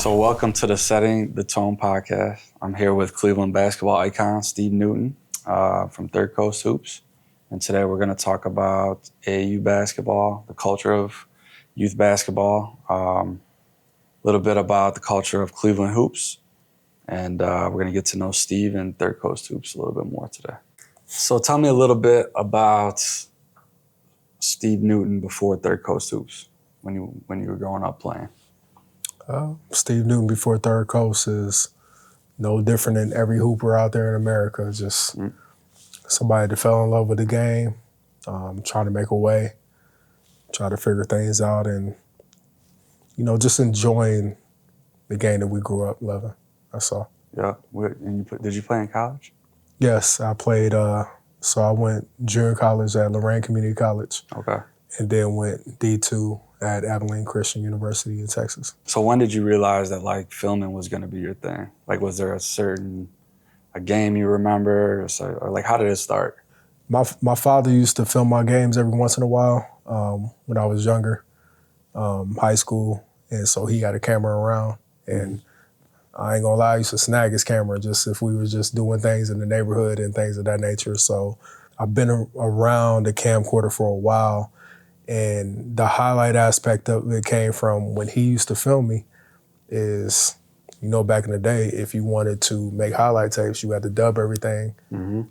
So welcome to the Setting the Tone podcast. I'm here with Cleveland basketball icon Steve Newton from Third Coast Hoops. And today we're going to talk about AAU basketball, the culture of youth basketball, a little bit about the culture of Cleveland Hoops. And we're going to get to know Steve and Third Coast Hoops a little bit more today. So tell me a little bit about Steve Newton before Third Coast Hoops, when you were growing up playing. Steve Newton before Third Coast is no different than every hooper out there in America. Just somebody that fell in love with the game, trying to make a way, try to figure things out, and just enjoying the game that we grew up loving. That's all. Yeah. And did you play in college? Yes, I played. So I went junior college at Lorraine Community College. Okay. And then went D2 at Abilene Christian University in Texas. So when did you realize that filming was going to be your thing? Was there a game you remember, or how did it start? My father used to film my games every once in a while when I was younger, high school, and so he had a camera around, and I ain't gonna lie, I used to snag his camera just if we were just doing things in the neighborhood and things of that nature. So I've been around the camcorder for a while. And the highlight aspect of it came from when he used to film me is, back in the day, if you wanted to make highlight tapes, you had to dub everything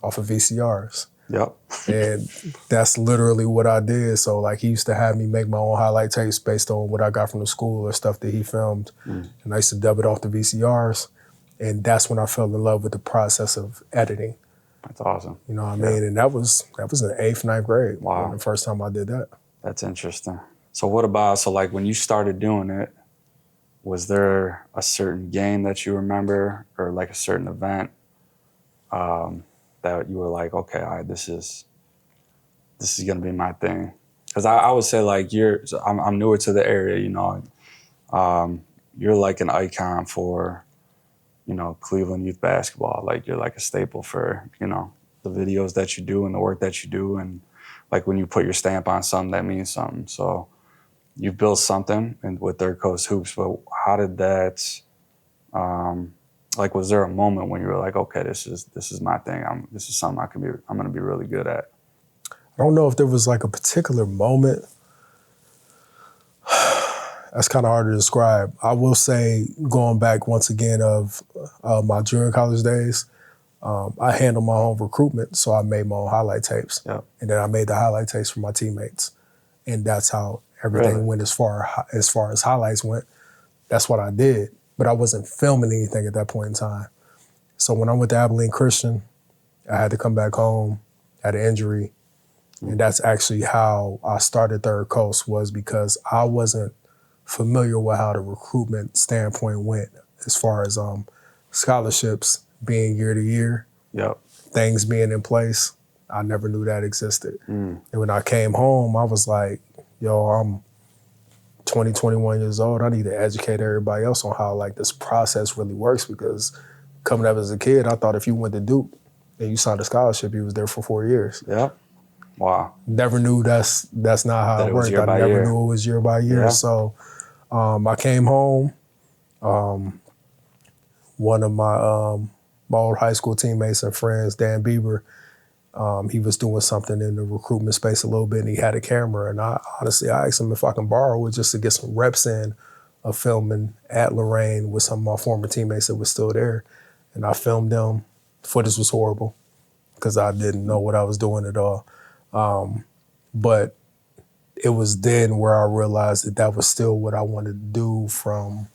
off of VCRs. Yep. And that's literally what I did. So he used to have me make my own highlight tapes based on what I got from the school or stuff that he filmed. And I used to dub it off the VCRs. And that's when I fell in love with the process of editing. That's awesome. You know what I mean? And that was in the 8th, 9th grade. Wow. The first time I did that. That's interesting. So what about, when you started doing it, was there a certain game that you remember or a certain event that you were like, okay, all right, this is going to be my thing? Because I would say I'm newer to the area, you're an icon for, Cleveland youth basketball. You're a staple for, the videos that you do and the work that you do. And when you put your stamp on something, that means something. So you built something with Third Coast Hoops, but how did that, was there a moment when you were like, okay, this is my thing. This is something I'm going to be really good at? I don't know if there was a particular moment. That's kind of hard to describe. I will say, going back once again of my junior college days, I handled my own recruitment, so I made my own highlight tapes. Yep. And then I made the highlight tapes for my teammates. And that's how everything went as far as highlights went. That's what I did. But I wasn't filming anything at that point in time. So when I went to Abilene Christian, I had to come back home, had an injury. And that's actually how I started Third Coast, was because I wasn't familiar with how the recruitment standpoint went as far as scholarships being year to year, things being in place. I never knew that existed. And when I came home, I was like, I'm 20, 21 years old. I need to educate everybody else on how this process really works, because coming up as a kid, I thought if you went to Duke and you signed a scholarship, you was there for 4 years. Yeah. Wow. Never knew that's not how it worked. I never knew it was year by year. Yeah. So I came home. One of my old high school teammates and friends, Dan Bieber, he was doing something in the recruitment space a little bit, and he had a camera. And I asked him if I can borrow it just to get some reps in of filming at Lorraine with some of my former teammates that were still there. And I filmed them. Footage was horrible because I didn't know what I was doing at all. But it was then where I realized that was still what I wanted to do from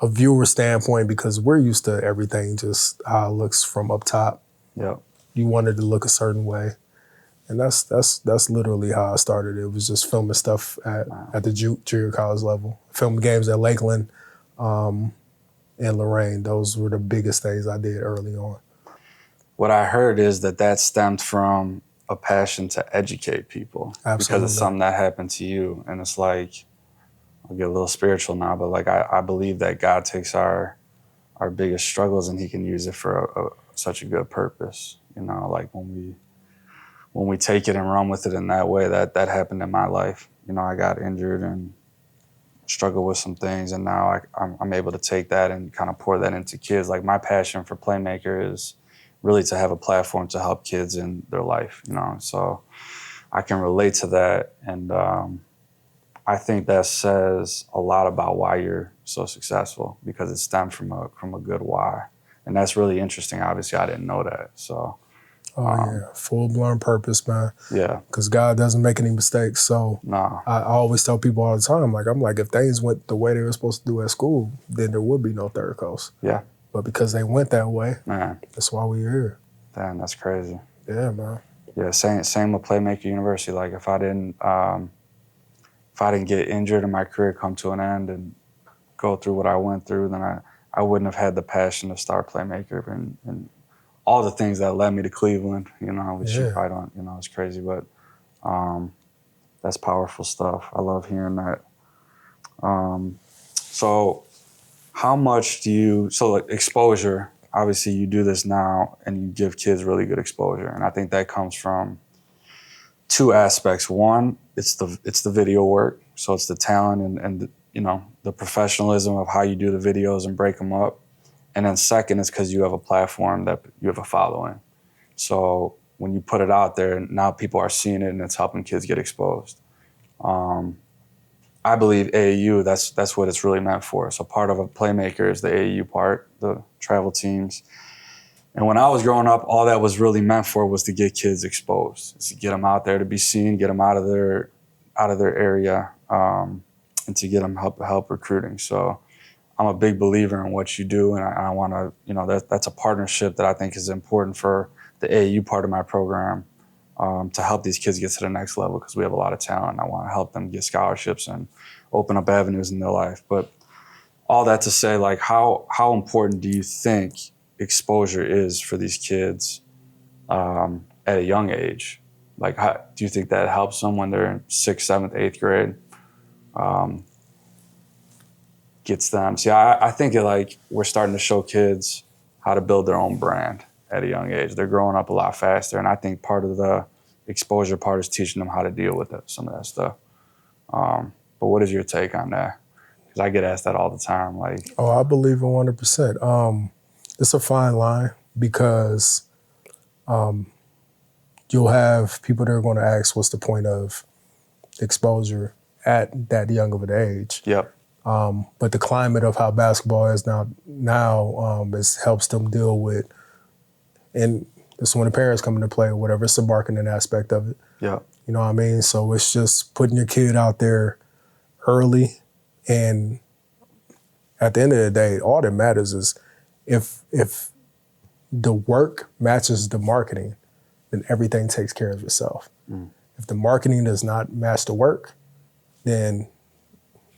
a viewer standpoint, because we're used to everything just how it looks from up top. Yeah. You wanted to look a certain way. And that's literally how I started. It was just filming stuff at the junior college level. Filming games at Lakeland and Lorraine. Those were the biggest things I did early on. What I heard is that stemmed from a passion to educate people. Absolutely. Because it's something that happened to you. And it's I'll get a little spiritual now, but I believe that God takes our biggest struggles and he can use it for such a good purpose. When we take it and run with it in that way, that happened in my life. I got injured and struggled with some things, and now I'm able to take that and kind of pour that into kids. Like my passion for Playmaker is really to have a platform to help kids in their life, you know. So I can relate to that, and I think that says a lot about why you're so successful, because it stems from a good why, and that's really interesting. Obviously, I didn't know that. So, Yeah, full-blown purpose, man. Yeah, Because God doesn't make any mistakes. So no, I always tell people all the time, I'm like, if things went the way they were supposed to do at school, then there would be no Third Coast. yeah, But because they went that way, man, that's why we're here. damn, that's crazy. Yeah, man. Yeah, same with Playmaker University. Like if I didn't get injured and my career come to an end and go through what I went through, then I wouldn't have had the passion to start Playmaker and all the things that led me to Cleveland, you know, which you probably don't, you know, it's crazy, but that's powerful stuff. I love hearing that. So how much like exposure, obviously you do this now and you give kids really good exposure. And I think that comes from two aspects. One, it's the video work. So it's the talent and the, you know, the professionalism of how you do the videos and break them up. And then second is because you have a platform that you have a following. So when you put it out there, now people are seeing it and it's helping kids get exposed. I believe AAU, that's what it's really meant for. So part of a Playmaker is the AAU part, the travel teams. And when I was growing up, all that was really meant for was to get kids exposed, to get them out there to be seen, get them out of their area, and to get them help recruiting. So I'm a big believer in what you do, and I want to, you know, that's a partnership that I think is important for the AAU part of my program, to help these kids get to the next level, because we have a lot of talent. I want to help them get scholarships and open up avenues in their life. But all that to say, like, how important do you think exposure is for these kids at a young age? Like, do you think that helps them when they're in 6th, 7th, 8th grade? Gets them. See, I think we're starting to show kids how to build their own brand at a young age. They're growing up a lot faster, and I think part of the exposure part is teaching them how to deal with some of that stuff. But what is your take on that? Because I get asked that all the time. Like, I believe 100%. It's a fine line because you'll have people that are going to ask, what's the point of exposure at that young of an age? Yep. But the climate of how basketball is now helps them deal with, and this is when the parents come into play, or whatever. It's the marketing aspect of it. Yeah. You know what I mean? So it's just putting your kid out there early, and at the end of the day, all that matters is if the work matches the marketing, then everything takes care of itself. If the marketing does not match the work, then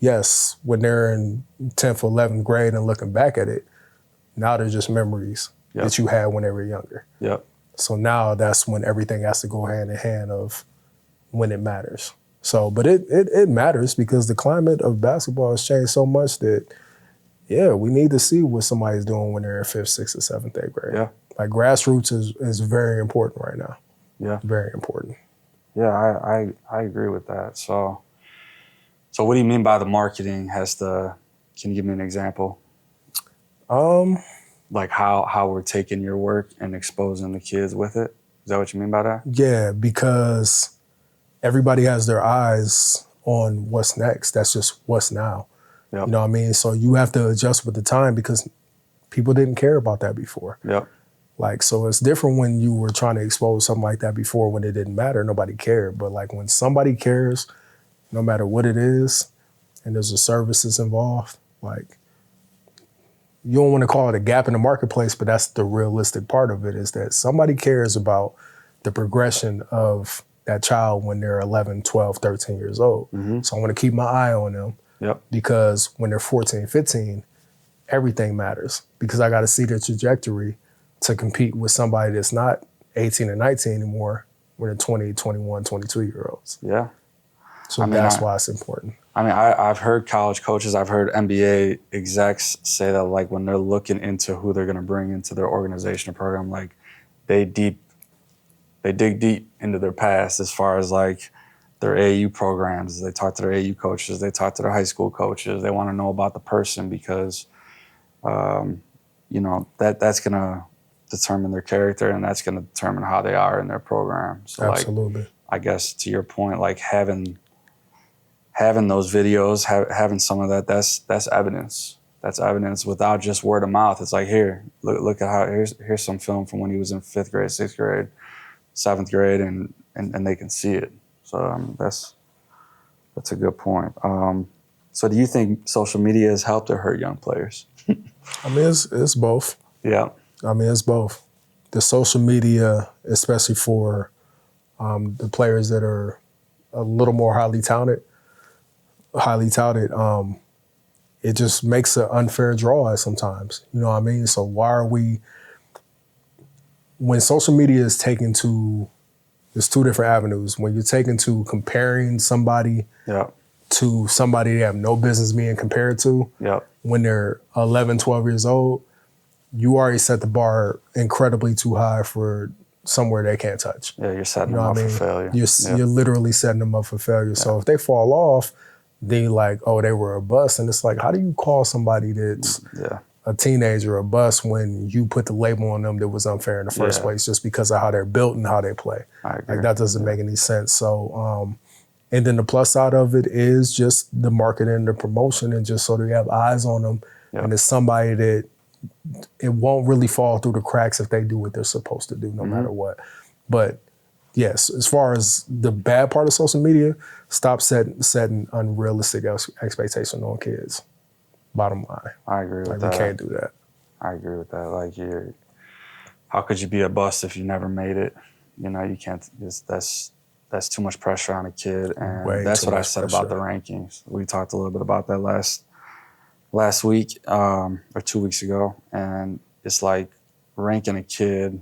yes, when they're in 10th or 11th grade and looking back at it, now they're just memories that you had when they were younger. Yep. So now that's when everything has to go hand in hand of when it matters. So, but it matters because the climate of basketball has changed so much that, yeah, we need to see what somebody's doing when they're in 5th, 6th, or 7th, 8th grade. Yeah. Like grassroots is very important right now. Yeah. Very important. Yeah, I agree with that. So what do you mean by the marketing can you give me an example? Like how we're taking your work and exposing the kids with it? Is that what you mean by that? Yeah, because everybody has their eyes on what's next. That's just what's now. Yep. You know what I mean? So you have to adjust with the time because people didn't care about that before. Yep. Like, so it's different when you were trying to expose something like that before when it didn't matter, nobody cared. But like when somebody cares, no matter what it is, and there's a services involved, like, you don't want to call it a gap in the marketplace, but that's the realistic part of it, is that somebody cares about the progression of that child when they're 11, 12, 13 years old. Mm-hmm. So I want to keep my eye on them. Yep. Because when they're 14, 15, everything matters because I got to see their trajectory to compete with somebody that's not 18 or 19 anymore when they're 20, 21, 22-year-olds. Yeah. So that's why it's important. I mean, I've heard college coaches, I've heard NBA execs say that, like, when they're looking into who they're going to bring into their organization or program, like, they dig deep into their past as far as, like, their AAU programs, they talk to their AAU coaches, they talk to their high school coaches. They want to know about the person because, that's going to determine their character, and that's going to determine how they are in their program. So, Absolutely. I guess to your point, having those videos, having some of that, that's evidence. That's evidence without just word of mouth. It's here, look at how here's some film from when he was in 5th grade, 6th grade, 7th grade, and they can see it. So that's a good point. So do you think social media has helped or hurt young players? I mean, it's both. Yeah. I mean, it's both. The social media, especially for the players that are a little more highly touted, it just makes an unfair draw sometimes. You know what I mean? So when social media is taken to, there's two different avenues. When you're taken to comparing somebody to somebody they have no business being compared to, when they're 11, 12 years old, you already set the bar incredibly too high for somewhere they can't touch. Yeah, you're setting them up for failure. You're literally setting them up for failure. Yeah. So if they fall off, then you're like, oh, they were a bust. And it's how do you call somebody that's a teenager a bust when you put the label on them that was unfair in the first place just because of how they're built and how they play? I agree. That doesn't make any sense. So, and then the plus side of it is just the marketing, the promotion, and just so that you have eyes on them. And it's somebody that it won't really fall through the cracks if they do what they're supposed to do, no matter what. But yes, as far as the bad part of social media, stop setting unrealistic expectations on kids. Bottom line. I agree with that. We can't do that. I agree with that. How could you be a bust if you never made it? You can't. That's too much pressure on a kid, and that's what I said about the rankings. We talked a little bit about that last week or 2 weeks ago, and it's ranking a kid.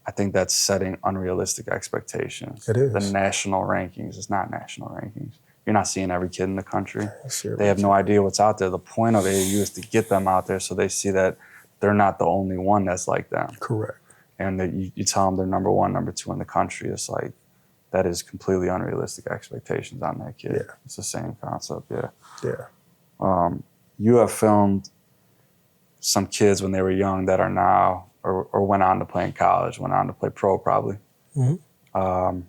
I think that's setting unrealistic expectations. It is. The national rankings is not national rankings. You're not seeing every kid in the country. They have no idea what's out there. The point of AAU is to get them out there so they see that they're not the only one that's like them. Correct. And that you tell them they're number 1, number 2 in the country. It's that is completely unrealistic expectations on that kid. Yeah. It's the same concept, Yeah. You have filmed some kids when they were young that are now or went on to play in college, went on to play pro probably. Mm-hmm.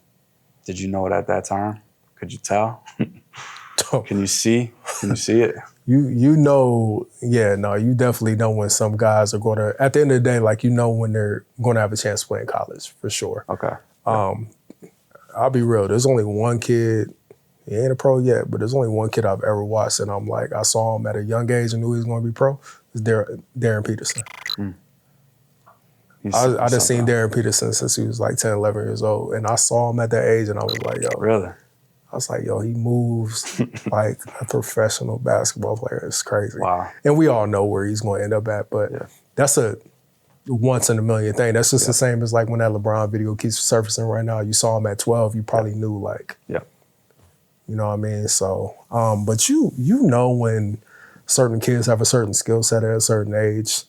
Did you know it at that time? Could you tell? Can you see it? You definitely know when some guys are going to, at the end of the day, when they're going to have a chance to play in college, for sure. Okay. I'll be real. There's only one kid, he ain't a pro yet, but there's only one kid I've ever watched, and I'm I saw him at a young age and knew he was going to be pro. It's Darren Peterson. I just seen Darren Peterson since he was 10, 11 years old, and I saw him at that age, and I was yo. Really? I was yo, he moves like a professional basketball player. It's crazy. Wow. And we all know where he's going to end up at, but that's a once in a million thing. That's just the same as when that LeBron video keeps surfacing right now. You saw him at 12, you probably knew you know what I mean? So, but you know when certain kids have a certain skill set at a certain age,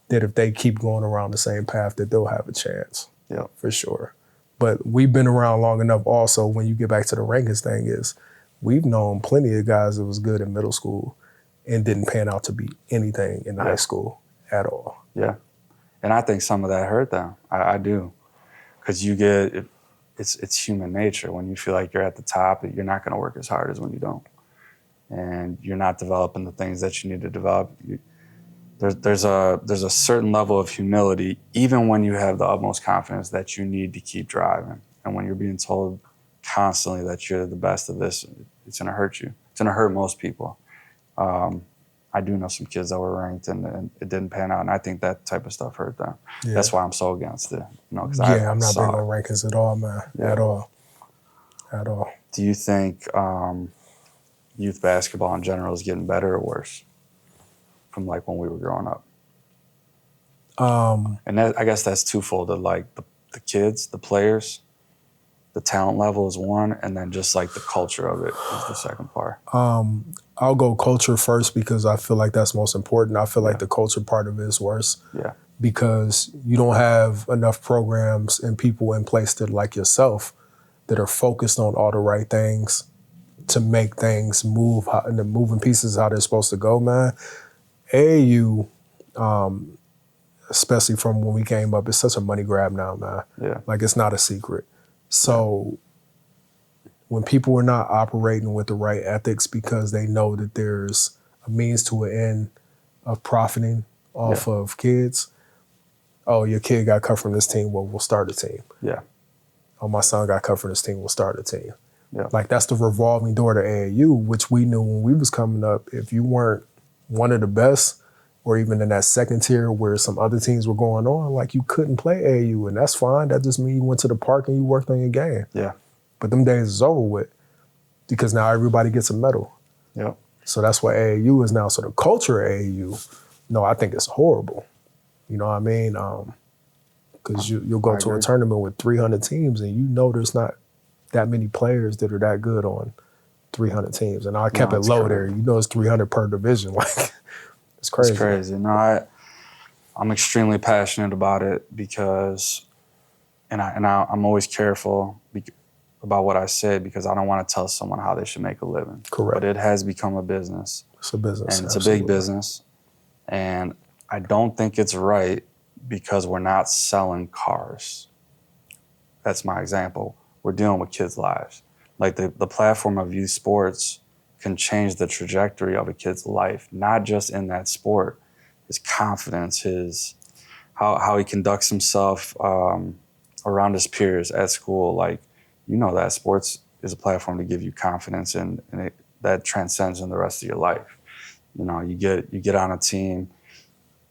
that if they keep going around the same path, that they'll have a chance. Yeah, for sure. But we've been around long enough also, when you get back to the rankings thing, is we've known plenty of guys that was good in middle school and didn't pan out to be anything in high school at all. Yeah. And I think some of that hurt them. I do. Because it's human nature. When you feel like you're at the top, you're not going to work as hard as when you don't. And you're not developing the things that you need to develop. There's a certain level of humility, even when you have the utmost confidence, that you need to keep driving. And when you're being told constantly that you're the best of this, it's going to hurt you. It's going to hurt most people. I do know some kids that were ranked and it didn't pan out, and I think that type of stuff hurt them. Yeah. That's why I'm so against it. I'm not big on rankings at all, man. Yeah. At all. Do you think youth basketball in general is getting better or worse from when we were growing up? And I guess that's twofold. The kids, the players, the talent level is one, and then just the culture of it is the second part. I'll go culture first because I feel like that's most important. I feel like the culture part of it is worse. Yeah. Because you don't have enough programs and people in place that yourself that are focused on all the right things to make things move, and the moving pieces how they're supposed to go, man. AAU, especially from when we came up, it's such a money grab now, man. Yeah. Like, it's not a secret. So when people are not operating with the right ethics because they know that there's a means to an end of profiting off of kids, oh, your kid got cut from this team, well, we'll start a team. Yeah. Oh, my son got cut from this team, we'll start a team. Yeah. Like, that's the revolving door to AAU, which we knew when we was coming up. If you weren't one of the best, or even in that second tier where some other teams were going on, like, you couldn't play AAU, and that's fine. That just means you went to the park and you worked on your game. Yeah. But them days is over with because now everybody gets a medal. Yep. So that's what AAU is now. So the culture of AAU, no, I think it's horrible. You know what I mean? Because you'll go to a tournament with 300 teams and you know there's not that many players that are that good on 300 teams. And I kept it low there. You know it's 300 per division. Like, it's crazy. It's crazy. No, I'm extremely passionate about it because, I'm always careful about what I say because I don't want to tell someone how they should make a living. Correct. But it has become a business. It's a business. And it's a big business. And I don't think it's right because we're not selling cars. That's my example. We're dealing with kids' lives. Like, the platform of youth sports can change the trajectory of a kid's life, not just in that sport. His confidence, how he conducts himself around his peers at school. Like, you know that sports is a platform to give you confidence, and that transcends in the rest of your life. You know, you get on a team,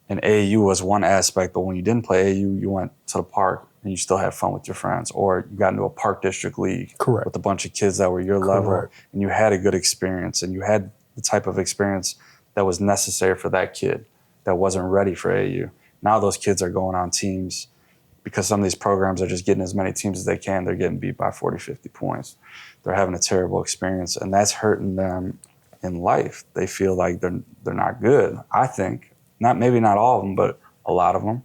and AAU was one aspect, but when you didn't play AAU, you went to the park and you still had fun with your friends, or you got into a park district league with a bunch of kids that were your level, and you had a good experience, and you had the type of experience that was necessary for that kid that wasn't ready for AAU. Now those kids are going on teams because some of these programs are just getting as many teams as they can. They're getting beat by 40, 50 points. They're having a terrible experience, and that's hurting them in life. They feel like they're not good, I think. Maybe not all of them, but a lot of them.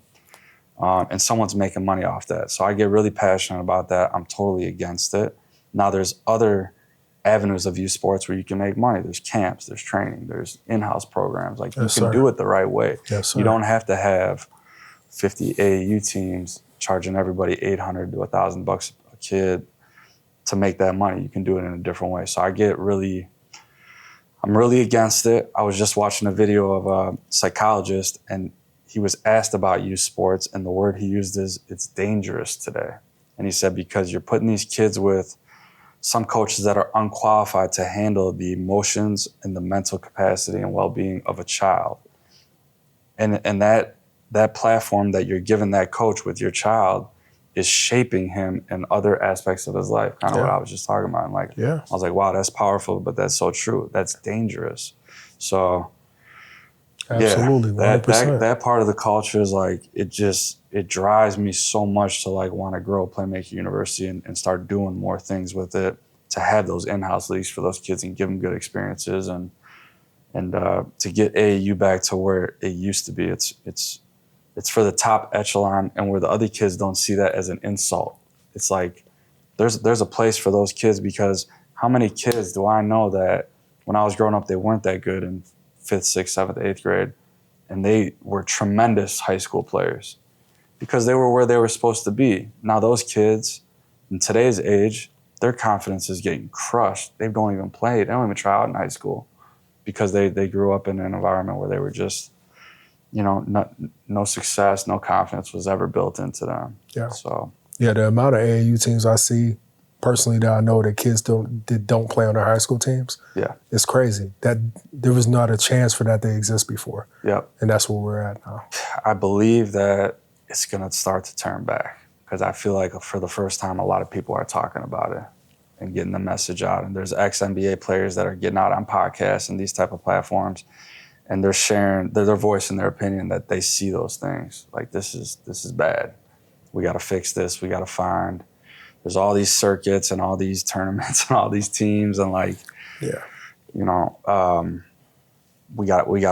And someone's making money off that. So I get really passionate about that. I'm totally against it. Now there's other avenues of youth sports where you can make money. There's camps, there's training, there's in-house programs. Like, you can do it the right way. Yes, sir. You don't have to have 50 AAU teams charging everybody $800 to $1,000 a kid to make that money. You can do it in a different way. So I'm really against it. I was just watching a video of a psychologist, and he was asked about youth sports, and the word he used is, it's dangerous today. And he said, because you're putting these kids with some coaches that are unqualified to handle the emotions and the mental capacity and well-being of a child. And that platform that you're giving that coach with your child is shaping him in other aspects of his life, kind of what I was just talking about. And I was like, wow, that's powerful, but that's so true. That's dangerous. So absolutely, 100%. That part of the culture is like, it drives me so much to like want to grow Playmaker University and start doing more things with it, to have those in-house leagues for those kids and give them good experiences, and to get AAU back to where it used to be. It's for the top echelon, and where the other kids don't see that as an insult. It's like there's a place for those kids, because how many kids do I know that when I was growing up, they weren't that good in 5th, 6th, 7th, 8th grade, and they were tremendous high school players because they were where they were supposed to be. Now those kids in today's age, their confidence is getting crushed. They don't even play. They don't even try out in high school because they grew up in an environment where they were just, no success, no confidence was ever built into them. Yeah. So the amount of AAU teams I see personally that I know that kids don't play on their high school teams. Yeah. It's crazy. That there was not a chance for that to exist before. Yep. And that's where we're at now. I believe that it's gonna start to turn back, because I feel like for the first time a lot of people are talking about it and getting the message out. And there's ex-NBA players that are getting out on podcasts and these type of platforms, and they're sharing, they're voicing their opinion that they see those things. Like, this is bad. We got to fix this. We got to find. There's all these circuits and all these tournaments and all these teams, and we got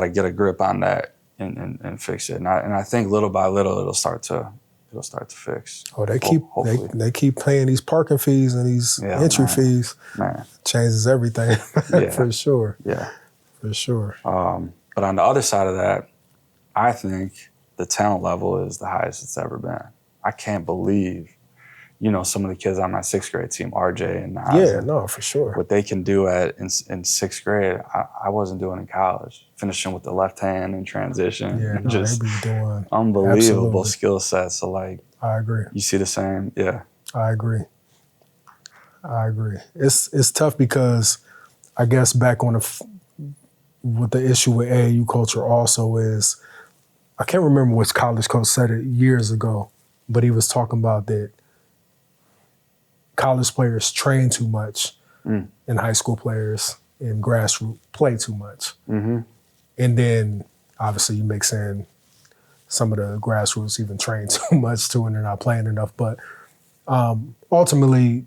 to get a grip on that and fix it. And I think little by little it'll start to it'll start to fix. Oh, Hopefully. they keep paying these parking fees and these entry fees. Man. Changes everything. Yeah. For sure. Yeah. For sure. But on the other side of that, I think the talent level is the highest it's ever been. I can't believe, some of the kids on my sixth grade team, RJ and Nas, Yeah, no, for sure. what they can do in sixth grade, I wasn't doing in college. Finishing with the left hand in transition. Yeah, no, just they be doing unbelievable skill sets. So, I agree. You see the same? Yeah. I agree. It's tough because I guess back on what the issue with AAU culture also is, I can't remember which college coach said it years ago, but he was talking about that college players train too much and high school players in grassroots play too much. Mm-hmm. And then obviously you mix in some of the grassroots even train too much too and they're not playing enough. But ultimately,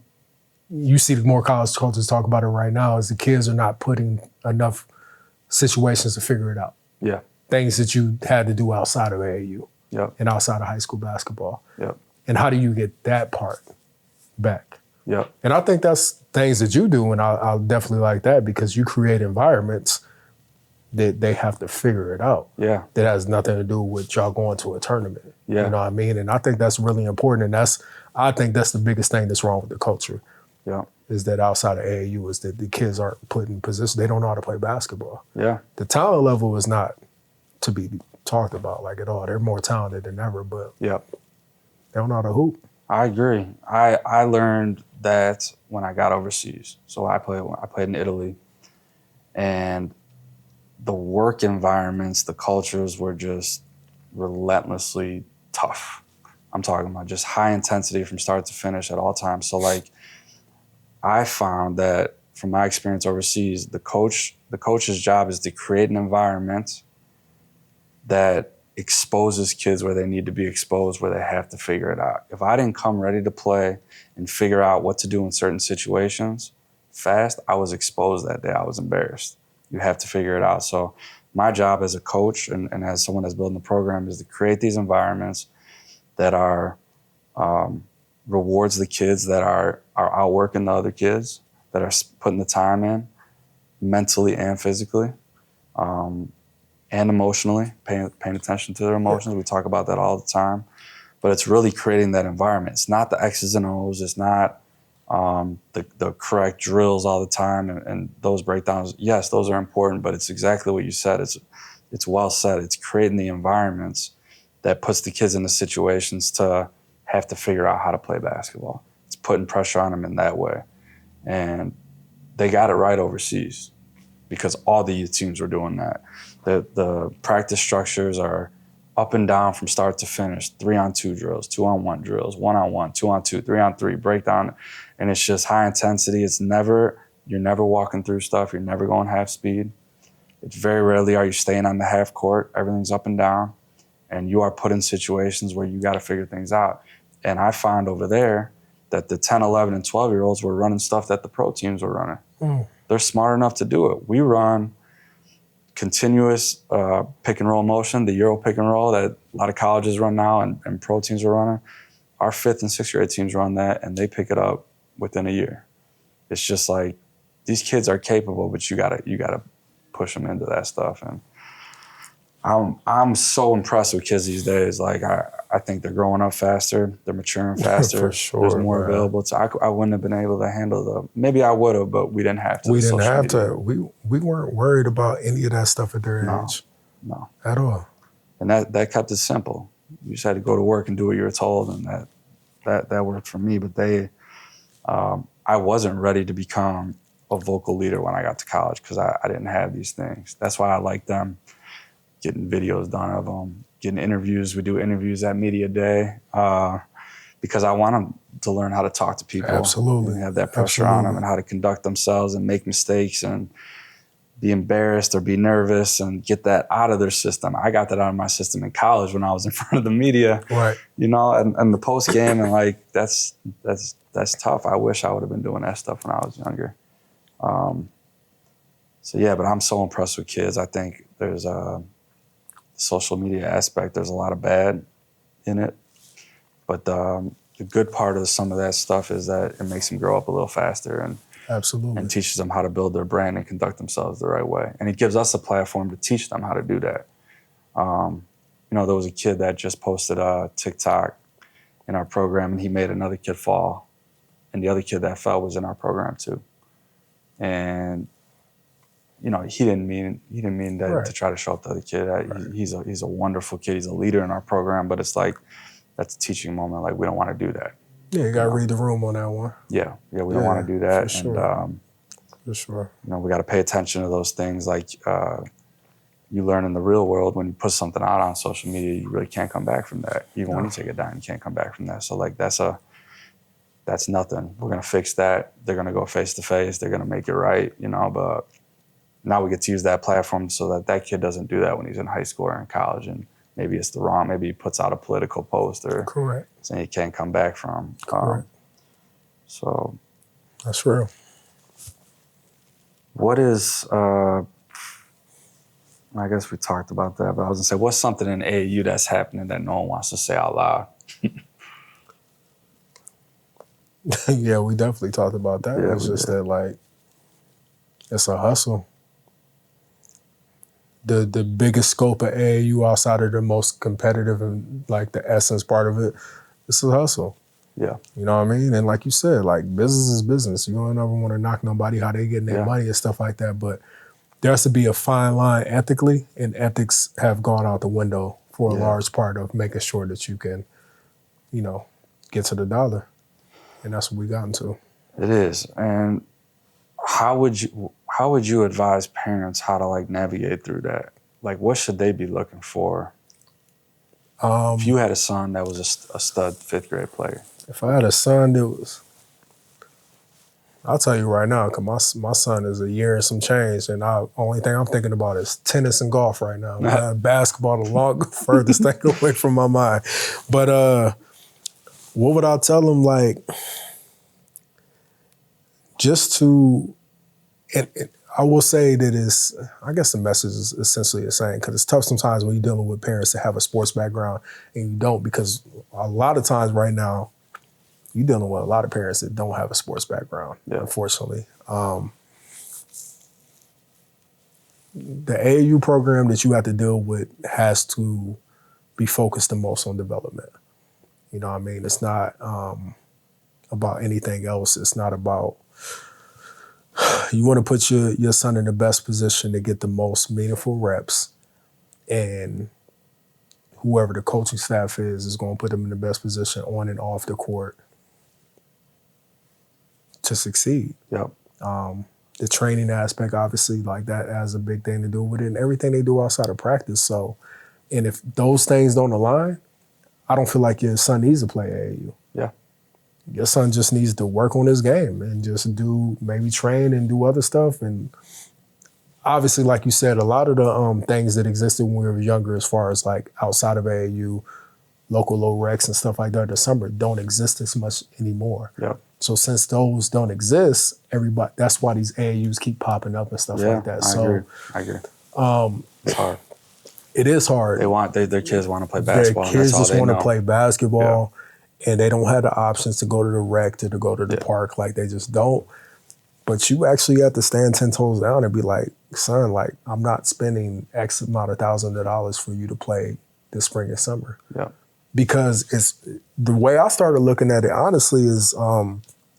you see the more college coaches talk about it right now is the kids are not putting enough situations to figure it out. Yeah. Things that you had to do outside of AAU and outside of high school basketball. Yep. And how do you get that part back? Yep. And I think that's things that you do, and I'll definitely like that because you create environments that they have to figure it out. Yeah. That has nothing to do with y'all going to a tournament. Yeah. You know what I mean? And I think that's really important. And I think that's the biggest thing that's wrong with the culture. Yeah. Is that outside of AAU is that the kids aren't put in position. They don't know how to play basketball. Yeah. The talent level is not to be talked about like at all. They're more talented than ever, but they don't know how to hoop. I agree. I learned that when I got overseas. So I played in Italy, and the work environments, the cultures were just relentlessly tough. I'm talking about just high intensity from start to finish at all times. So I found that from my experience overseas, the coach's job is to create an environment that exposes kids where they need to be exposed, where they have to figure it out. If I didn't come ready to play and figure out what to do in certain situations fast, I was exposed that day. I was embarrassed. You have to figure it out. So my job as a coach and as someone that's building the program is to create these environments that are rewards the kids that are outworking the other kids, that are putting the time in, mentally and physically, and emotionally, paying attention to their emotions. We talk about that all the time. But it's really creating that environment. It's not the X's and O's. It's not the correct drills all the time and those breakdowns. Yes, those are important, but it's exactly what you said. It's well said. It's creating the environments that puts the kids in the situations to have to figure out how to play basketball. It's putting pressure on them in that way. And they got it right overseas because all the youth teams were doing that. The practice structures are up and down from start to finish, 3-on-2 drills, 2-on-1 drills, 1-on-1, 2-on-2, 3-on-3, breakdown. And it's just high intensity. You're never walking through stuff. You're never going half speed. It's very rarely are you staying on the half court. Everything's up and down. And you are put in situations where you got to figure things out. And I found over there that the 10, 11, and 12-year-olds were running stuff that the pro teams were running. They're smart enough to do it. We run continuous pick and roll motion, the Euro pick and roll that a lot of colleges run now and pro teams are running. Our 5th and 6th grade teams run that, and they pick it up within a year. It's just like these kids are capable, but you gotta push them into that stuff. And I'm so impressed with kids these days. Like I think they're growing up faster, they're maturing faster. For sure, there's more man. available. I wouldn't have been able to handle maybe I would have, but we didn't have to. We didn't have to. We weren't worried about any of that stuff at their age. No. At all. And that kept it simple. You just had to go to work and do what you were told, and that worked for me. But I wasn't ready to become a vocal leader when I got to college because I didn't have these things. That's why I like them. Getting videos done of them, getting interviews. We do interviews at Media Day because I want them to learn how to talk to people. Absolutely. And have that pressure on them and how to conduct themselves and make mistakes and be embarrassed or be nervous and get that out of their system. I got that out of my system in college when I was in front of the media. Right. And the post game and like that's tough. I wish I would have been doing that stuff when I was younger. But I'm so impressed with kids. I think there's a social media aspect. There's a lot of bad in it. But the good part of some of that stuff is that it makes them grow up a little faster and Absolutely. teaches them how to build their brand and conduct themselves the right way. And it gives us a platform to teach them how to do that. There was a kid that just posted a TikTok in our program, and he made another kid fall. And the other kid that fell was in our program too. And he didn't mean that Right. to try to show up the other kid. He's a wonderful kid. He's a leader in our program, but it's like that's a teaching moment. Like, we don't want to do that. Yeah, you got to read the room on that one. Yeah, we don't want to do that. For sure. For sure. We got to pay attention to those things. Like, you learn in the real world, when you put something out on social media, you really can't come back from that. Even when you take it down, you can't come back from that. So like, that's nothing. We're going to fix that. They're going to go face to face. They're going to make it right, but now we get to use that platform so that kid doesn't do that when he's in high school or in college. And maybe it's maybe he puts out a political post or Correct. Saying he can't come back from. Correct. So that's real. What is, I guess we talked about that, but I was gonna say, what's something in AAU that's happening that no one wants to say out loud? Yeah, we definitely talked about that. Yeah, it's just that, like, it's a hustle. The biggest scope of AAU outside of the most competitive and like the essence part of it, it's a hustle. Yeah. You know what I mean? And like you said, like, business is business. You don't ever want to knock nobody how they getting their money and stuff like that. But there has to be a fine line ethically, and ethics have gone out the window for a large part of making sure that you can, get to the dollar. And that's what we got into. It is. And how would you advise parents how to like navigate through that? Like, what should they be looking for? If you had a son that was a stud 5th grade player. If I had a son that was, I'll tell you right now, because my son is a year and some change, and only thing I'm thinking about is tennis and golf right now. Basketball, the furthest thing away from my mind. But what would I tell him? Like, just to, and I will say that I guess the message is essentially the same, because it's tough sometimes when you're dealing with parents that have a sports background and you don't, because a lot of times right now, you're dealing with a lot of parents that don't have a sports background, unfortunately. The AAU program that you have to deal with has to be focused the most on development. You know what I mean? It's not about anything else. It's not about, you want to put your son in the best position to get the most meaningful reps, and whoever the coaching staff is going to put him in the best position on and off the court to succeed. Yep. The training aspect, obviously, like, that has a big thing to do with it, and everything they do outside of practice. So, and if those things don't align, I don't feel like your son needs to play AAU. Yeah. Your son just needs to work on his game and just maybe train and do other stuff. And obviously, like you said, a lot of the things that existed when we were younger, as far as like outside of AAU, local low recs and stuff like that, the summer, don't exist as much anymore. Yep. So since those don't exist, that's why these AAUs keep popping up and stuff like that. I agree. It's hard. It is hard. Their kids want to play basketball. Their kids just want to play basketball, and they don't have the options to go to the rec, to go to the park. Like, they just don't. But you actually have to stand 10 toes down and be like, son, like, I'm not spending X amount of thousands of dollars for you to play this spring and summer. Yeah. Because it's the way I started looking at it, honestly, is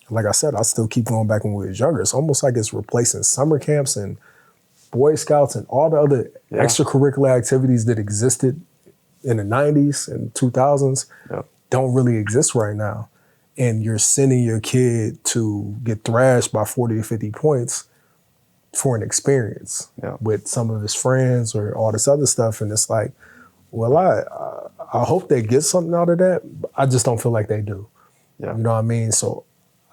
like I said, I still keep going back when we were younger. It's almost like it's replacing summer camps and Boy Scouts and all the other extracurricular activities that existed in the 90s and 2000s don't really exist right now. And you're sending your kid to get thrashed by 40 or 50 points for an experience with some of his friends or all this other stuff. And it's like, well, I hope they get something out of that. But I just don't feel like they do. Yeah. You know what I mean? So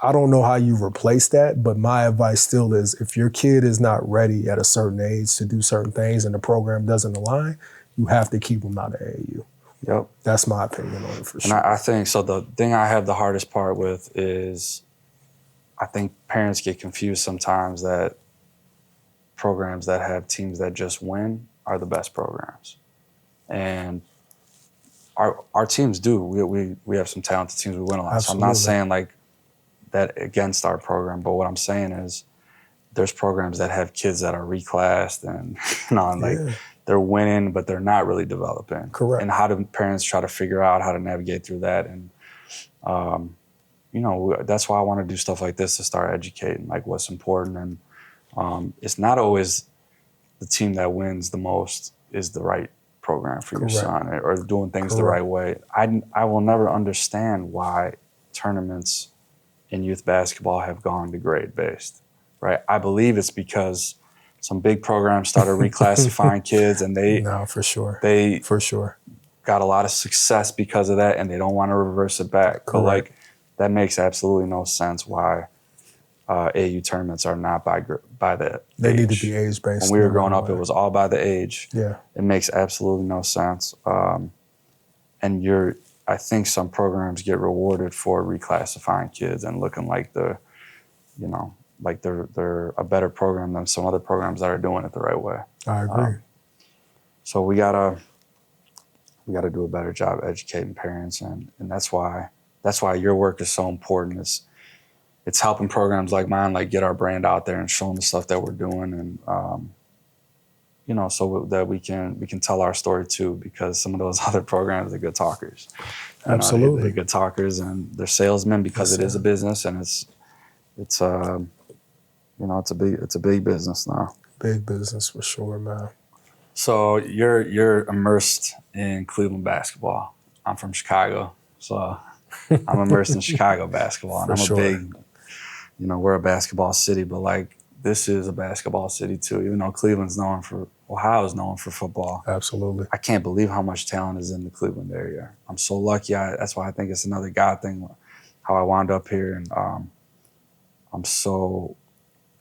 I don't know how you replace that, but my advice still is, if your kid is not ready at a certain age to do certain things and the program doesn't align, you have to keep them out of AAU. Yep. That's my opinion on it, for sure. And I think, so the thing I have the hardest part with is, I think parents get confused sometimes that programs that have teams that just win are the best programs. And our teams do. We have some talented teams. We win a lot. Absolutely. So I'm not saying like that against our program, but what I'm saying is there's programs that have kids that are reclassed and like they're winning, but they're not really developing. Correct. And how do parents try to figure out how to navigate through that? And that's why I want to do stuff like this, to start educating like what's important. And it's not always the team that wins the most is the right program for your son, or doing things the right way. I will never understand why tournaments in youth basketball have gone to grade-based, right? I believe it's because some big programs started reclassifying kids, and they got a lot of success because of that, and they don't want to reverse it back. But like, that makes absolutely no sense why AU tournaments are not by the They age. need to be age-based. When we were growing up, it was all by the age. Yeah. It makes absolutely no sense. And I think some programs get rewarded for reclassifying kids and looking like they're a better program than some other programs that are doing it the right way. I agree. So we gotta do a better job educating parents, and that's why your work is so important. It's helping programs like mine like get our brand out there and showing the stuff that we're doing, and so that we can tell our story too, because some of those other programs are good talkers. Absolutely. They're good talkers, and they're salesmen because it is a business, and it's a big business now. Big business for sure, man. So you're immersed in Cleveland basketball. I'm from Chicago, so I'm immersed in Chicago basketball, and I'm a big, we're a basketball city, but like, this is a basketball city too. Even though Ohio's known for football. Absolutely. I can't believe how much talent is in the Cleveland area. I'm so lucky. That's why I think it's another God thing, how I wound up here, and I'm so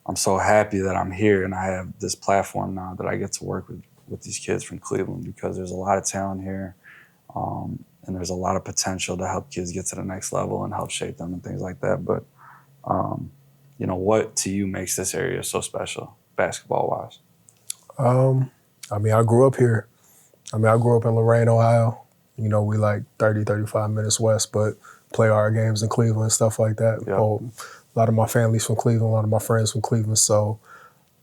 happy that I'm here and I have this platform now that I get to work with these kids from Cleveland, because there's a lot of talent here, and there's a lot of potential to help kids get to the next level and help shape them and things like that. But what to you makes this area so special, basketball-wise? I grew up here. I grew up in Lorain, Ohio. We like 30, 35 minutes west, but play our games in Cleveland, stuff like that. Yep. A lot of my family's from Cleveland, a lot of my friends from Cleveland. So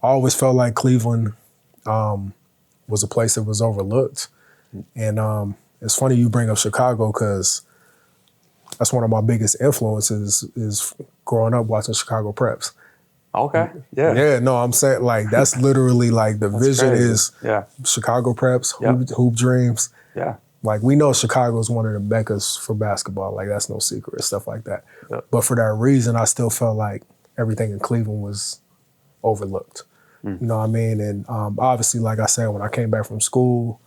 I always felt like Cleveland was a place that was overlooked. And it's funny you bring up Chicago, because that's one of my biggest influences is growing up watching Chicago Preps. Okay, yeah. Yeah, no, I'm saying like that's literally like the vision crazy. is Chicago Preps, Yep. hoop dreams. Yeah. Like, we know Chicago is one of the meccas for basketball. Like, that's no secret, stuff like that. Yep. But for that reason, I still felt like everything in Cleveland was overlooked. You know what I mean? And obviously, like I said, when I came back from school,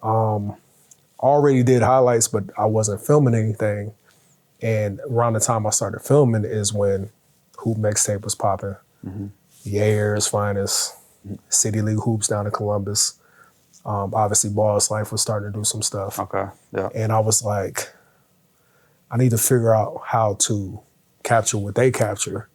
already did highlights, but I wasn't filming anything. And around the time I started filming is when Hoop Mixtape was popping. Yair's Finest, City League Hoops down in Columbus. Obviously, Ball's Life was starting to do some stuff. Okay, yeah. And I was like, I need to figure out how to capture what they capture,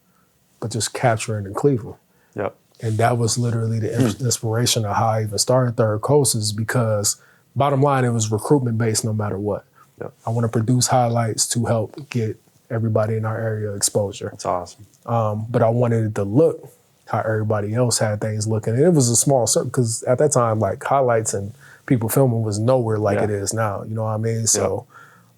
but just capture it in Cleveland. Yep. And that was literally the inspiration of how I even started Third Coast, is because bottom line, it was recruitment based no matter what. Yep. I want to produce highlights to help get everybody in our area exposure. That's awesome. But I wanted it to look how everybody else had things looking. And it was a small circle, because at that time, like, highlights and people filming was nowhere like it is now. You know what I mean? So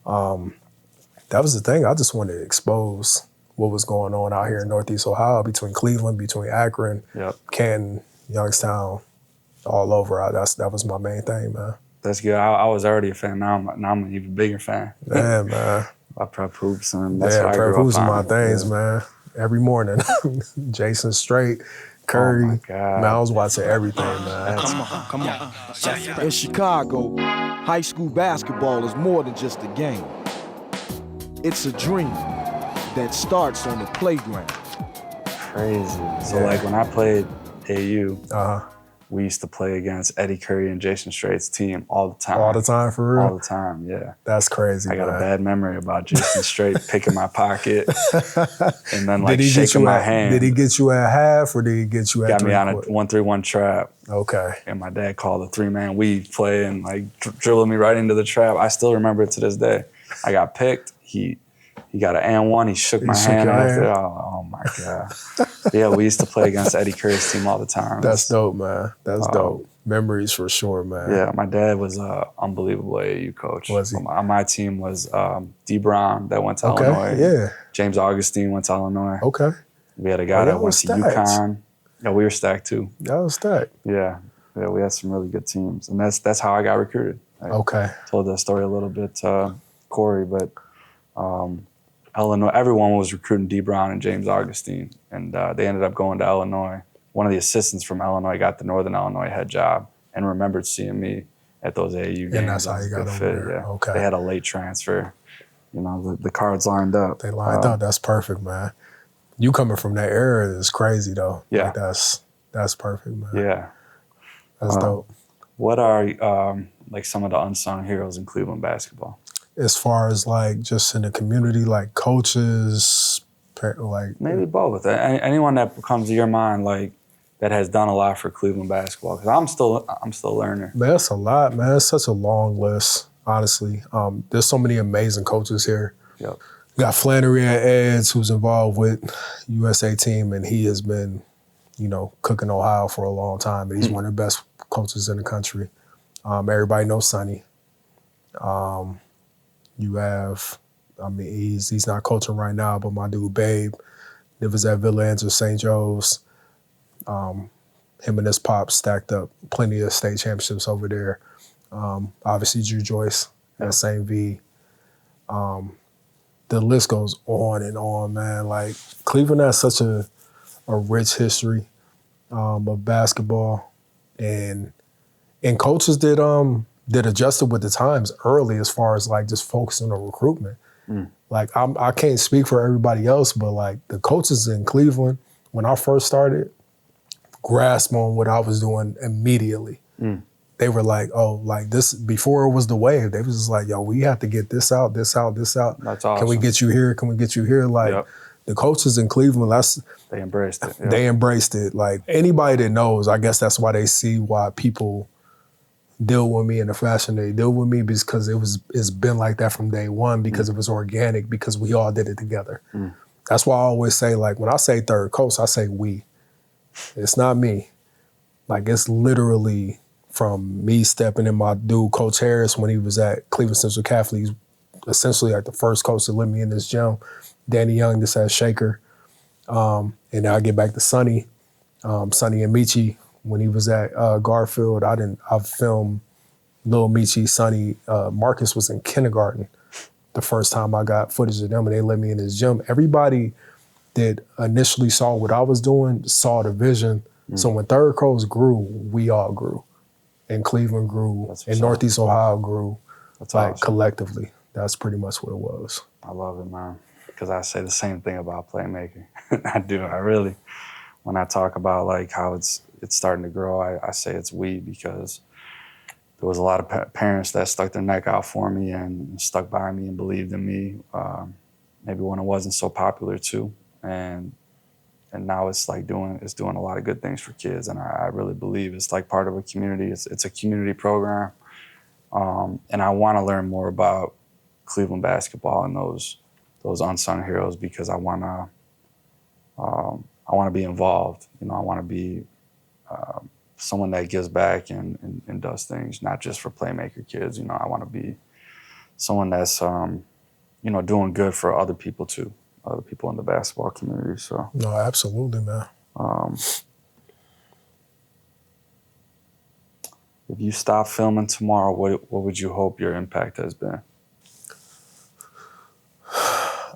that was the thing. I just wanted to expose what was going on out here in Northeast Ohio, between Cleveland, between Akron, Canton, Youngstown, all over. That was my main thing, man. That's good. I was already a fan. Now I'm an even bigger fan. Yeah, man. I prep hoops, and that's what I prep grew hoops up are on. my things, man. Every morning. Jason Straight, Curry. Oh my God. Man, I was watching everything, man. Come on. In Chicago, high school basketball is more than just a game. It's a dream that starts on the playground. Crazy. So like when I played AU, we used to play against Eddie Curry and Jason Strait's team all the time. All the time, for real? All the time, yeah. That's crazy, I got man. a bad memory about Jason Strait picking my pocket and then like shaking my hand. Did he get you at half or did he get you at Got me on a quarter? 1-3-1 trap. Okay. And my dad called a 3-man weave play and like dribbled me right into the trap. I still remember it to this day. I got picked. He got an and one. He shook my hand after. Oh my God. Yeah, we used to play against Eddie Curry's team all the time. That's dope, man. That's dope. Memories for sure, man. Yeah, my dad was an unbelievable AAU coach. Was he? On my team was D. Brown that went to Illinois. Yeah. James Augustine went to Illinois. Okay. We had a guy that went to UConn. Yeah, we were stacked too. That was stacked. Yeah, we had some really good teams, and that's how I got recruited. I told that story a little bit to Corey, but Illinois, everyone was recruiting D. Brown and James Augustine, and they ended up going to Illinois. One of the assistants from Illinois got the Northern Illinois head job and remembered seeing me at those AAU games. And that's how you got over there. Yeah. Okay. They had a late transfer. You know, the cards lined up. They lined up. That's perfect, man. You coming from that era is crazy, though. Yeah. Like that's perfect, man. Yeah. That's dope. What are like some of the unsung heroes in Cleveland basketball? As far as like just in the community, like coaches, like maybe both. Anyone that comes to your mind, like that has done a lot for Cleveland basketball, because I'm still learning. Man, that's a lot, man. It's such a long list, honestly. There's so many amazing coaches here. Yep. We got Flannery at Eds, who's involved with USA team, and he has been, cooking Ohio for a long time. And he's one of the best coaches in the country. Everybody knows Sonny. You have, he's not coaching right now, but my dude Babe, that was at Villa Andrews St. Joe's. Him and his pops stacked up plenty of state championships over there. Obviously, Drew Joyce at St. V. The list goes on and on, man. Like, Cleveland has such a rich history of basketball, and coaches did adjust it with the times early as far as like just focusing on recruitment. Like, I can't speak for everybody else, but like the coaches in Cleveland, when I first started, grasped on what I was doing immediately. They were like, oh, like this, before it was the wave, they was just like, yo, we have to get this out, this out, this out. That's awesome. Can we get you here? Can we get you here? Like, the coaches in Cleveland, they embraced it. They embraced it. Like, anybody that knows, I guess that's why they see why people deal with me in the fashion they deal with me, because it's been like that from day one, because it was organic, because we all did it together. That's why I always say, like, when I say third coast, I say we. It's not me. Like, it's literally from me stepping in my dude, Coach Harris, when he was at Cleveland Central Catholic. He's essentially like the first coach to let me in this gym. Danny Young, this as Shaker. And now I get back to Sonny. Sonny and Michi, when he was at Garfield, I filmed Lil Michi, Sonny. Marcus was in kindergarten the first time I got footage of them, and they let me in his gym. Everybody that initially saw what I was doing saw the vision. So when Third Coast grew, we all grew. And Cleveland grew, and Northeast Ohio grew. That's like awesome. Collectively. That's pretty much what it was. I love it, man. Because I say the same thing about Playmaker. I do. I really, when I talk about like how it's starting to grow, I say it's we, because there was a lot of parents that stuck their neck out for me and stuck by me and believed in me. Maybe when it wasn't so popular too, and now it's like doing a lot of good things for kids, and I really believe it's like part of a community. It's a community program, and I want to learn more about Cleveland basketball and those unsung heroes, because I want to be involved. I want to be someone that gives back and does things, not just for Playmaker kids. I want to be someone that's doing good for other people too. Other people in the basketball community. So no, absolutely, man. If you stop filming tomorrow, what would you hope your impact has been?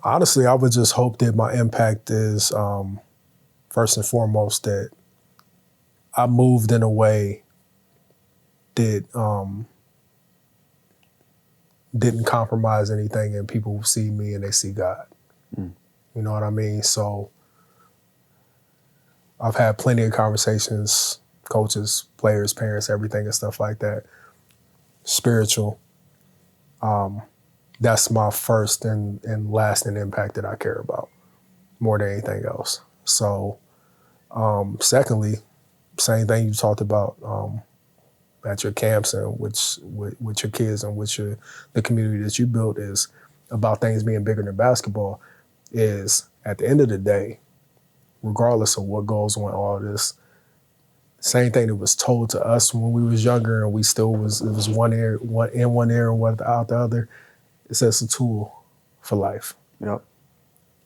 Honestly, I would just hope that my impact is, first and foremost, that I moved in a way that didn't compromise anything, and people see me and they see God. You know what I mean? So I've had plenty of conversations, coaches, players, parents, everything and stuff like that. Spiritual. That's my first and lasting impact that I care about more than anything else. So, secondly, same thing you talked about at your camps and with your kids and with the community that you built is about things being bigger than basketball. Is at the end of the day, regardless of what goes on all this, same thing that was told to us when we was younger and we still was, it was one ear and one out the other. It's just a tool for life. Yep.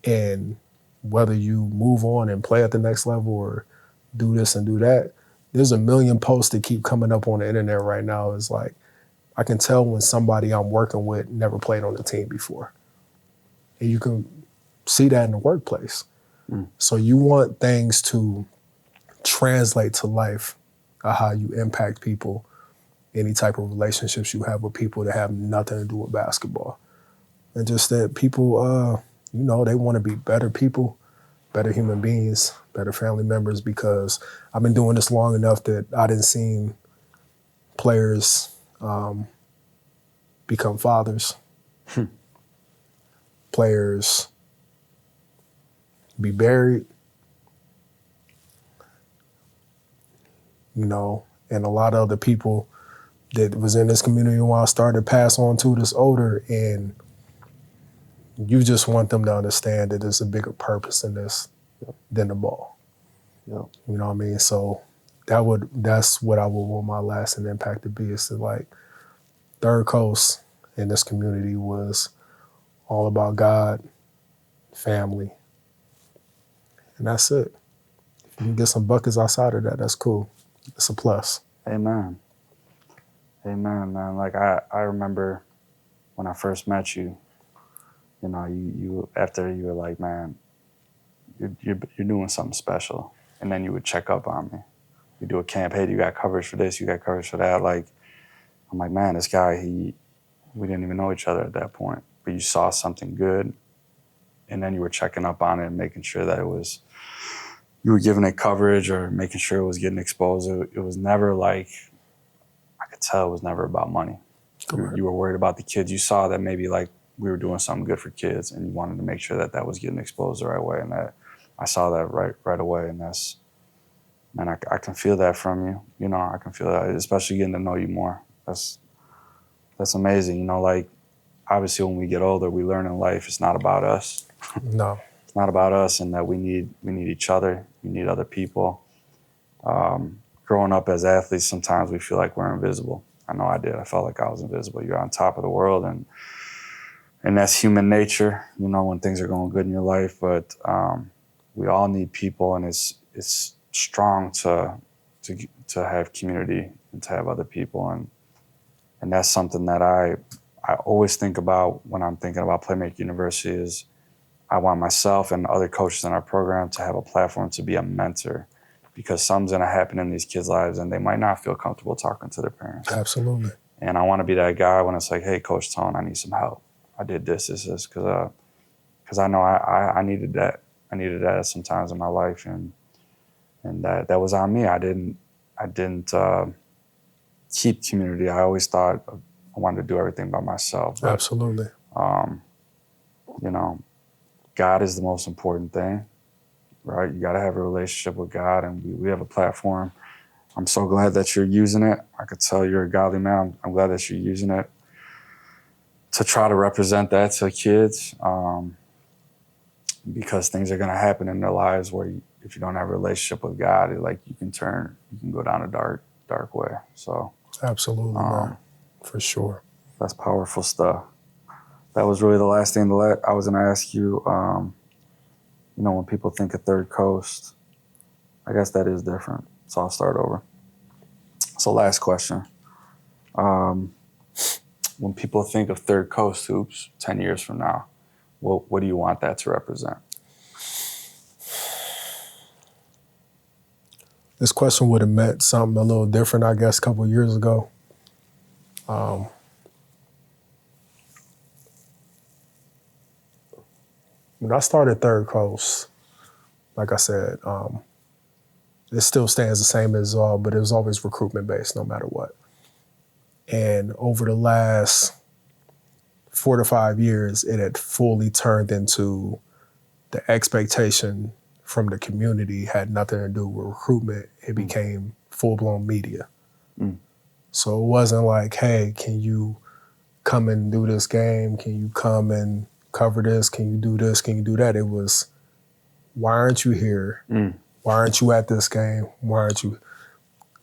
And whether you move on and play at the next level or do this and do that, there's a million posts that keep coming up on the internet right now. It's like, I can tell when somebody I'm working with never played on the team before. And you can see that in the workplace. So you want things to translate to life, how you impact people, any type of relationships you have with people that have nothing to do with basketball. And just that people, they want to be better people, better human beings, better family members, because I've been doing this long enough that I didn't see players become fathers, players be buried, and a lot of other people that was in this community when I started to pass on to this older, and you just want them to understand that there's a bigger purpose in this than the ball. Yep. You know what I mean? So that's what I would want my lasting impact to be, is to like Third Coast in this community was all about God, family, and that's it. If you can get some buckets outside of that, that's cool. It's a plus. Amen. Amen, man. Like I remember when I first met you, you after you were like, man, you're doing something special, and then you would check up on me. You do a camp, hey, you got coverage for this, you got coverage for that. Like, I'm like, man, this guy, we didn't even know each other at that point, but you saw something good, and then you were checking up on it and making sure that you were giving it coverage or making sure it was getting exposed. It was never like, I could tell it was never about money. You were worried about the kids. You saw that maybe like we were doing something good for kids, and you wanted to make sure that was getting exposed the right way. And that I saw that right away. And that's, man, I can feel that from you. I can feel that, especially getting to know you more. That's amazing. Like, obviously when we get older, we learn in life it's not about us. No. It's not about us, and that we need each other. We need other people. Growing up as athletes, sometimes we feel like we're invisible. I know I did. I felt like I was invisible. You're on top of the world, and that's human nature, when things are going good in your life. But we all need people, and it's strong to have community and to have other people, and that's something that I always think about when I'm thinking about Playmaker University. Is I want myself and other coaches in our program to have a platform to be a mentor, because something's going to happen in these kids' lives and they might not feel comfortable talking to their parents. Absolutely. And I want to be that guy when it's like, hey, Coach Tone, I need some help. I did this, because I know I needed that. I needed that sometimes in my life, and that was on me. I didn't keep community. I always thought I wanted to do everything by myself. But, absolutely. God is the most important thing, right? You got to have a relationship with God, and we have a platform. I'm so glad that you're using it. I could tell you're a godly man. I'm glad that you're using it to try to represent that to kids, because things are going to happen in their lives where if you don't have a relationship with God, you can go down a dark way. So absolutely, man. For sure. That's powerful stuff. That was really the last thing I was going to ask you. When people think of Third Coast, I guess that is different. So I'll start over. So last question. When people think of Third Coast Hoops 10 years from now, what do you want that to represent? This question would have meant something a little different, I guess, a couple of years ago. When I started Third Coast, like I said, it still stands the same as all, but it was always recruitment based no matter what. And over the last 4 to 5 years, it had fully turned into the expectation from the community had nothing to do with recruitment. It became full-blown media. So it wasn't like, hey, can you come and do this game? Can you come and cover this? Can you do this? Can you do that? It was, why aren't you here? Why aren't you at this game? Why aren't you?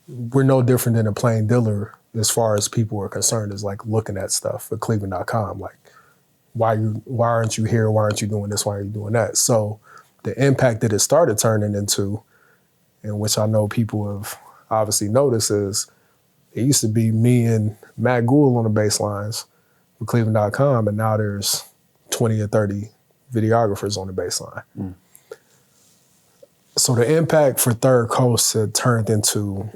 We're no different than a plain dealer as far as people are concerned, is like looking at stuff at Cleveland.com. Like, why aren't you here? Why aren't you doing this? Why aren't you doing that? So the impact that it started turning into, and which I know people have obviously noticed, is it used to be me and Matt Gould on the baselines for Cleveland.com, and now there's 20 or 30 videographers on the baseline. So the impact for Third Coast had turned into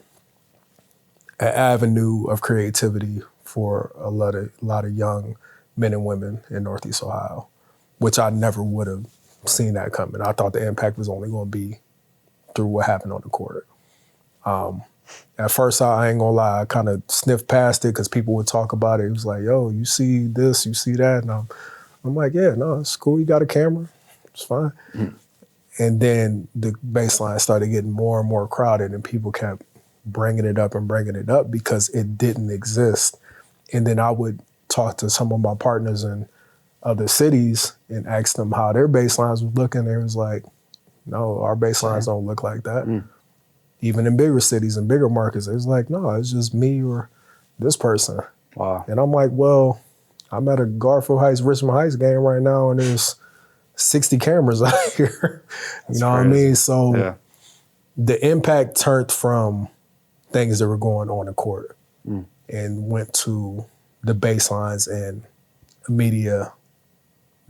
an avenue of creativity for a lot of young men and women in Northeast Ohio, which I never would have seen that coming. I thought the impact was only going to be through what happened on the court. At first, I ain't gonna lie, I kind of sniffed past it because people would talk about it. It was like, yo, you see this, you see that? And I'm like, yeah, no, it's cool. You got a camera. It's fine. And then the baseline started getting more and more crowded, and people kept bringing it up because it didn't exist. And then I would talk to some of my partners in other cities and ask them how their baselines was looking. They was like, no, our baselines don't look like that. Even in bigger cities and bigger markets, it was like, no, it's just me or this person. Wow. And I'm like, well, I'm at a Garfield Heights, Richmond Heights game right now, and there's 60 cameras out here. You know what I mean? So the impact turned from things that were going on the court and went to the baselines and media,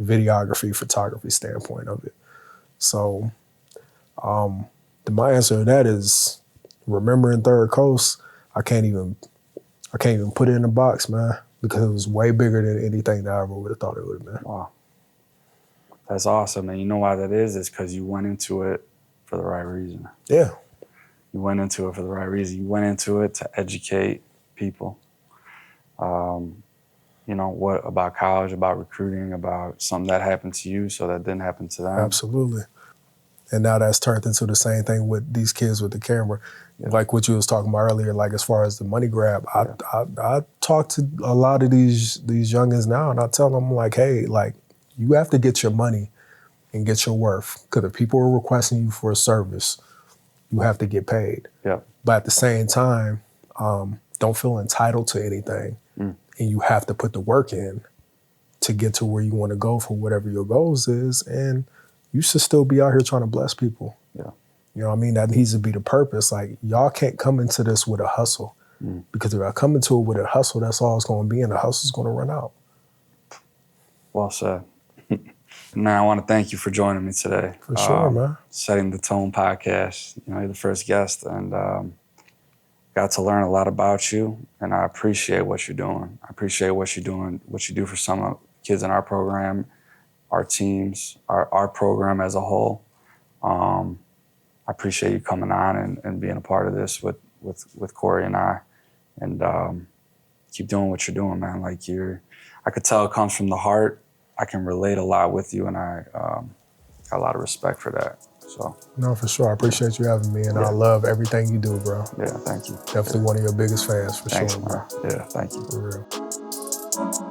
videography, photography standpoint of it. So my answer to that is, remembering Third Coast, I can't even put it in a box, man, because it was way bigger than anything that I ever would have thought it would have been. Wow. That's awesome. And you know why that is? It's because you went into it for the right reason. Yeah. You went into it for the right reason. You went into it to educate people. You know, what about college, about recruiting, about something that happened to you so that didn't happen to them. Absolutely. And now that's turned into the same thing with these kids with the camera. Like what you was talking about earlier, like as far as the money grab, I talk to a lot of these youngins now, and I tell them, like, hey, like, you have to get your money and get your worth. Because if people are requesting you for a service, you have to get paid. Yeah. But at the same time, don't feel entitled to anything. And you have to put the work in to get to where you want to go for whatever your goals is. And you should still be out here trying to bless people. Yeah. You know what I mean? That needs to be the purpose. Like, y'all can't come into this with a hustle. Because if I come into it with a hustle, that's all it's going to be, and the hustle's going to run out. Well said. Man, I want to thank you for joining me today. For sure, man. Setting the Tone podcast. You know, you're the first guest, and got to learn a lot about you, and I appreciate what you're doing. I appreciate what you're doing, what you do for some of the kids in our program, our teams, our program as a whole. I appreciate you coming on and being a part of this with Corey and I, and keep doing what you're doing, man. Like, I could tell it comes from the heart. I can relate a lot with you, and I got a lot of respect for that. So. No, for sure. I appreciate you having me, and I love everything you do, bro. Yeah, thank you. Definitely one of your biggest fans, for Thanks, sure, man. bro. Yeah, thank you. For real.